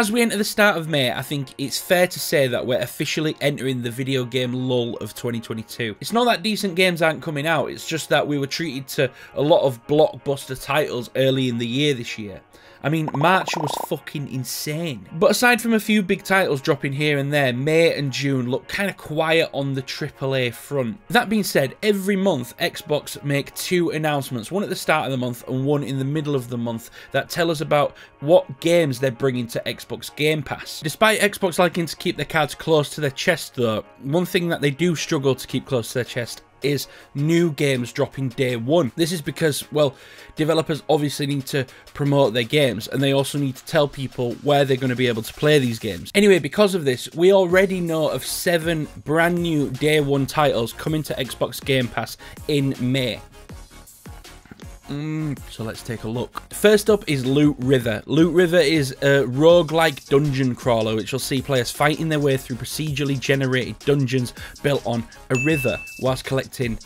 As we enter the start of May, I think it's fair to say that we're officially entering the video game lull of 2022. It's not that decent games aren't coming out, it's just that we were treated to a lot of blockbuster titles early in the year this year. I mean, March was fucking insane. But aside from a few big titles dropping here and there, May and June look kind of quiet on the AAA front. That being said, every month Xbox make 2 announcements, one at the start of the month and one in the middle of the month, that tell us about what games they're bringing to Xbox Game Pass. Despite Xbox liking to keep their cards close to their chest though, one thing that they do struggle to keep close to their chest is new games dropping day one. This is because, well, developers obviously need to promote their games and they also need to tell people where they're going to be able to play these games. Anyway, because of this, we already know of 7 brand new day one titles coming to Xbox Game Pass in May. So let's take a look. First up is Loot River. Loot River is a roguelike dungeon crawler which will see players fighting their way through procedurally generated dungeons built on a river whilst collecting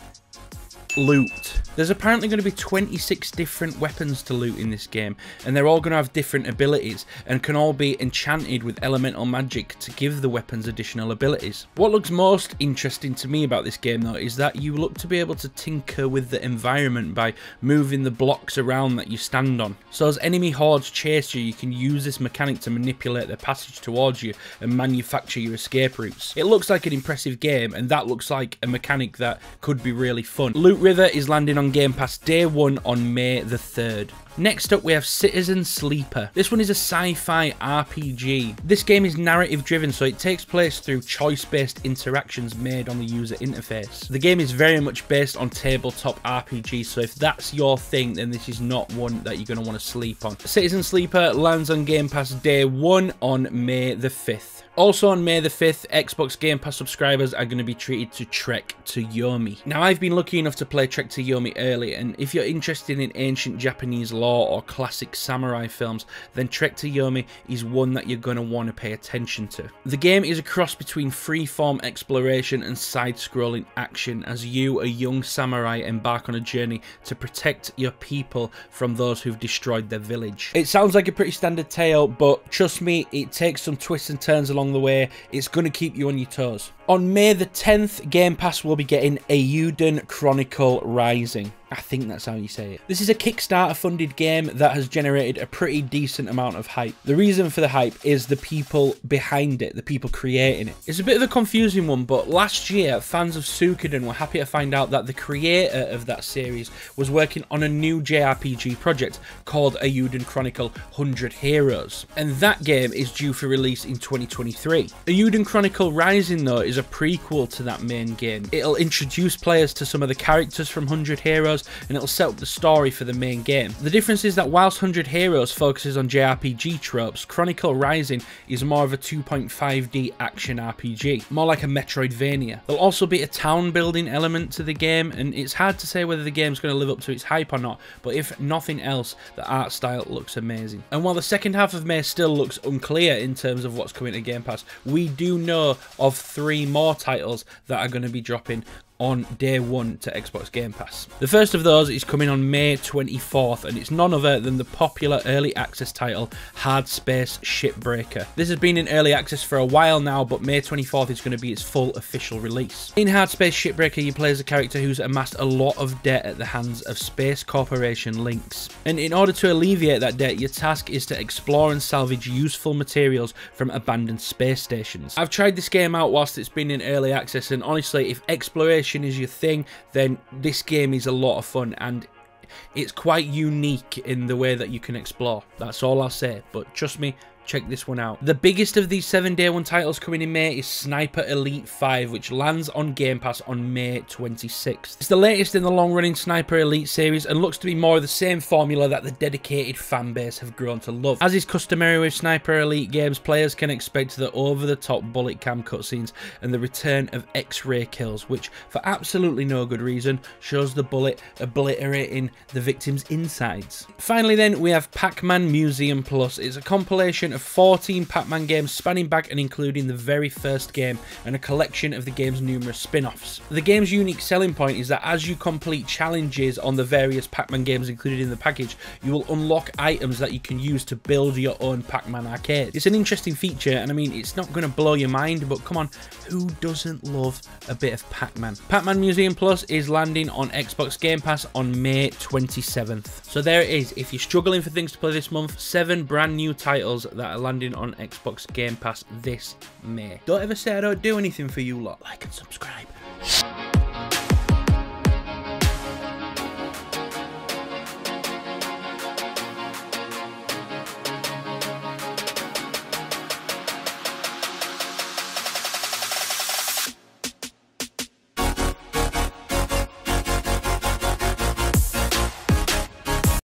loot. There's apparently going to be 26 different weapons to loot in this game, and they're all going to have different abilities and can all be enchanted with elemental magic to give the weapons additional abilities. What looks most interesting to me about this game though is that you look to be able to tinker with the environment by moving the blocks around that you stand on. So as enemy hordes chase you, you can use this mechanic to manipulate their passage towards you and manufacture your escape routes. It looks like an impressive game, and that looks like a mechanic that could be really fun. Loot River is landing on Game Pass day one on May the 3rd. Next up we have Citizen Sleeper. This one is a sci-fi RPG. This game is narrative driven, so it takes place through choice-based interactions made on the user interface. The game is very much based on tabletop RPG, so if that's your thing, then this is not one that you're going to want to sleep on. Citizen Sleeper lands on Game Pass day one on May the 5th. Also on May the 5th, Xbox Game Pass subscribers are going to be treated to Trektoyomi. Now, I've been lucky enough to play Trektoyomi early, and if you're interested in ancient Japanese lore or classic samurai films, then Trektoyomi is one that you're going to want to pay attention to. The game is a cross between freeform exploration and side-scrolling action as you, a young samurai, embark on a journey to protect your people from those who've destroyed their village. It sounds like a pretty standard tale, but trust me, it takes some twists and turns along the way. It's going to keep you on your toes. On May the 10th, Game Pass will be getting Chronicle Rising. I think that's how you say it. This is a Kickstarter funded game that has generated a pretty decent amount of hype. The reason for the hype is the people behind it, the people creating it. It's a bit of a confusing one, but last year fans of Suikoden were happy to find out that the creator of that series was working on a new JRPG project called Chronicle 100 Heroes, and that game is due for release in 2023. Chronicle Rising though is a prequel to that main game. It'll introduce players to some of the characters from 100 Heroes, and it'll set up the story for the main game. The difference is that whilst 100 Heroes focuses on JRPG tropes, Chronicle Rising is more of a 2.5D action RPG, more like a Metroidvania. There'll also be a town building element to the game, and it's hard to say whether the game's going to live up to its hype or not, but if nothing else, the art style looks amazing. And while the second half of May still looks unclear in terms of what's coming to Game Pass, we do know of 3 more titles that are going to be dropping on day one to Xbox Game Pass. The first of those is coming on May 24th, and it's none other than the popular early access title Hard Space Shipbreaker. This has been in early access for a while now, but May 24th is going to be its full official release. In Hard Space Shipbreaker, you play as a character who's amassed a lot of debt at the hands of Space Corporation Lynx, and in order to alleviate that debt, your task is to explore and salvage useful materials from abandoned space stations. I've tried this game out whilst it's been in early access, and honestly, if exploration is your thing, then this game is a lot of fun, and it's quite unique in the way that you can explore. That's all I'll say, but trust me, check this one out. The biggest of these 7 day one titles coming in May is Sniper Elite 5, which lands on Game Pass on May 26th. It's the latest in the long-running Sniper Elite series and looks to be more of the same formula that the dedicated fan base have grown to love. As is customary with Sniper Elite games, players can expect the over-the-top bullet cam cutscenes and the return of X-ray kills, which, for absolutely no good reason, shows the bullet obliterating the victim's insides. Finally then, we have Pacman Museum Plus. It's a compilation of 14 Pac-Man games spanning back and including the very first game, and a collection of the game's numerous spin-offs. The game's unique selling point is that as you complete challenges on the various Pac-Man games included in the package, you will unlock items that you can use to build your own Pac-Man arcade. It's an interesting feature, and I mean, it's not going to blow your mind, but come on, who doesn't love a bit of Pac-Man? Pacman Museum Plus is landing on Xbox Game Pass on May 27th. So there it is. If you're struggling for things to play this month, 7 brand new titles that are landing on Xbox Game Pass this May. Don't ever say I don't do anything for you lot. Like and subscribe.